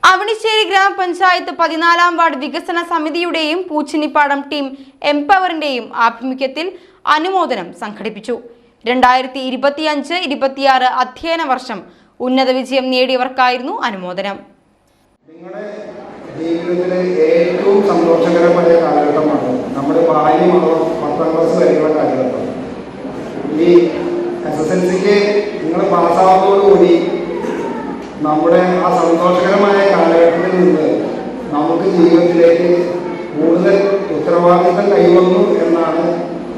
അവണിശ്ശേരി ഗ്രാമപഞ്ചായത്ത് 14-ാം വാർഡ് വികസന സമിതിയുടെയും പൂച്ചിനിപ്പാടം ടീം എംപവറിന്റെയും ആഭിമുഖ്യത്തിൽ അനുമോദനം സംഘടിപ്പിച്ചു. 2025-26 അധ്യയന വർഷം ഉന്നത വിജയം നേടിയവർക്കായിരുന്നു അനുമോദനം. നിങ്ങളുടെ ജീവിതത്തിലെ ഏറ്റവും സന്തോഷകരമായ കാലഘട്ടമാണ് നമ്മുടെ ബാല്യമോ 10ാം ക്ലാസ് വരെയുള്ള കാലഘട്ടം. ഈ SSLCക്ക് നിങ്ങൾ പാസ്സാവുന്നതോടുകൂടി നമ്മുടെ ആ സന്തോഷകരമായ കാലഘട്ടത്തിൽ നിന്ന് നമുക്ക് ജീവിതത്തിലേക്ക് കൂടുതൽ ഉത്തരവാദിത്തം കൈവന്നു എന്നാണ്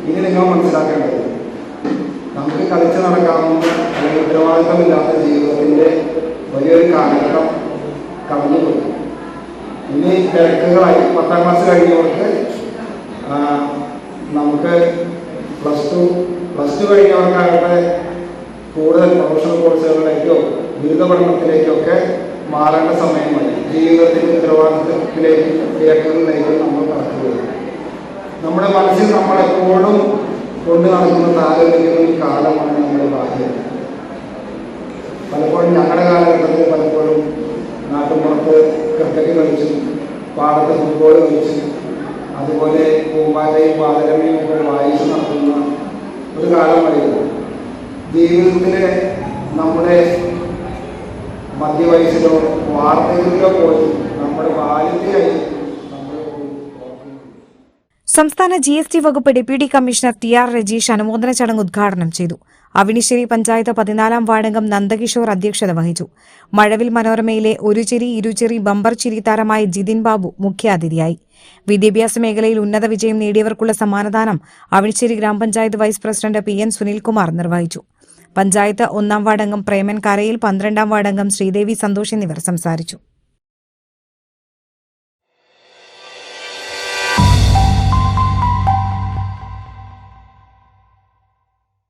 ഇനി നിങ്ങൾ മനസ്സിലാക്കേണ്ടത്. നമുക്ക് കളിച്ച് നടക്കാവുന്ന അല്ലെങ്കിൽ ഉത്തരവാദിത്തമില്ലാത്ത ജീവിതത്തിൻ്റെ വലിയൊരു കാലഘട്ടം കടന്നുപോയി. ഇനി തിരക്കുകളായി 10ാം ക്ലാസ് കഴിഞ്ഞവർക്ക് നമുക്ക് പ്ലസ് ടു കഴിഞ്ഞവർക്കാകട്ടെ കൂടുതൽ പ്രൊഫഷണൽ കോഴ്സുകളിലേക്കോ ബിരുദ പഠനത്തിലേക്കൊക്കെ മാറേണ്ട സമയമായി. ജീവിതത്തിൻ്റെ ഉത്തരവാദിത്തത്തിലേക്കും നമ്മൾ കടക്കുകയാണ്. നമ്മുടെ മനസ്സിൽ നമ്മളെപ്പോഴും കൊണ്ടു നടക്കുന്ന താല്പര്യങ്ങളും കാലമാണ് നമ്മുടെ ബാല്യം. പലപ്പോഴും ഞങ്ങളുടെ കാലഘട്ടത്തിൽ പലപ്പോഴും നാട്ടുമ്പുറത്ത് ക്രിക്കറ്റ് കളിച്ചും പാടത്ത് ഫുട്ബോൾ കളിച്ചും അതുപോലെ പൂമ്പാറ്റയും പാതരമയും ഒക്കെ വായിച്ച് നടത്തുന്ന ഒരു കാലമായിരുന്നു. ജീവിതത്തിലെ നമ്മുടെ മധ്യവയസ്സിലോ വാർദ്ധക്യത്തിലോ പോയി നമ്മുടെ ബാല്യത്തെയായി. സംസ്ഥാന GST വകുപ്പ് ഡെപ്യൂട്ടി കമ്മീഷണർ TR രജീഷ് അനുമോദന ചടങ്ങ് ഉദ്ഘാടനം ചെയ്തു. അവണിശ്ശേരി പഞ്ചായത്ത് 14-ാം വാർഡംഗം നന്ദകിഷോർ അധ്യക്ഷത വഹിച്ചു. മഴവിൽ മനോരമയിലെ ഒരു ചിരി ഇരുചിരി ബമ്പർ ചിരി താരമായ ജിതിൻ ബാബു മുഖ്യാതിഥിയായി. വിദ്യാഭ്യാസ മേഖലയിൽ ഉന്നത വിജയം നേടിയവർക്കുള്ള സമ്മാനദാനം അവണിശ്ശേരി ഗ്രാമപഞ്ചായത്ത് വൈസ് പ്രസിഡന്റ് PN സുനിൽകുമാർ നിർവഹിച്ചു. പഞ്ചായത്ത് 1-ാം വാർഡംഗം പ്രേമൻ കരയിൽ, 12-ാം വാർഡംഗം ശ്രീദേവി സന്തോഷ് എന്നിവർ സംസാരിച്ചു.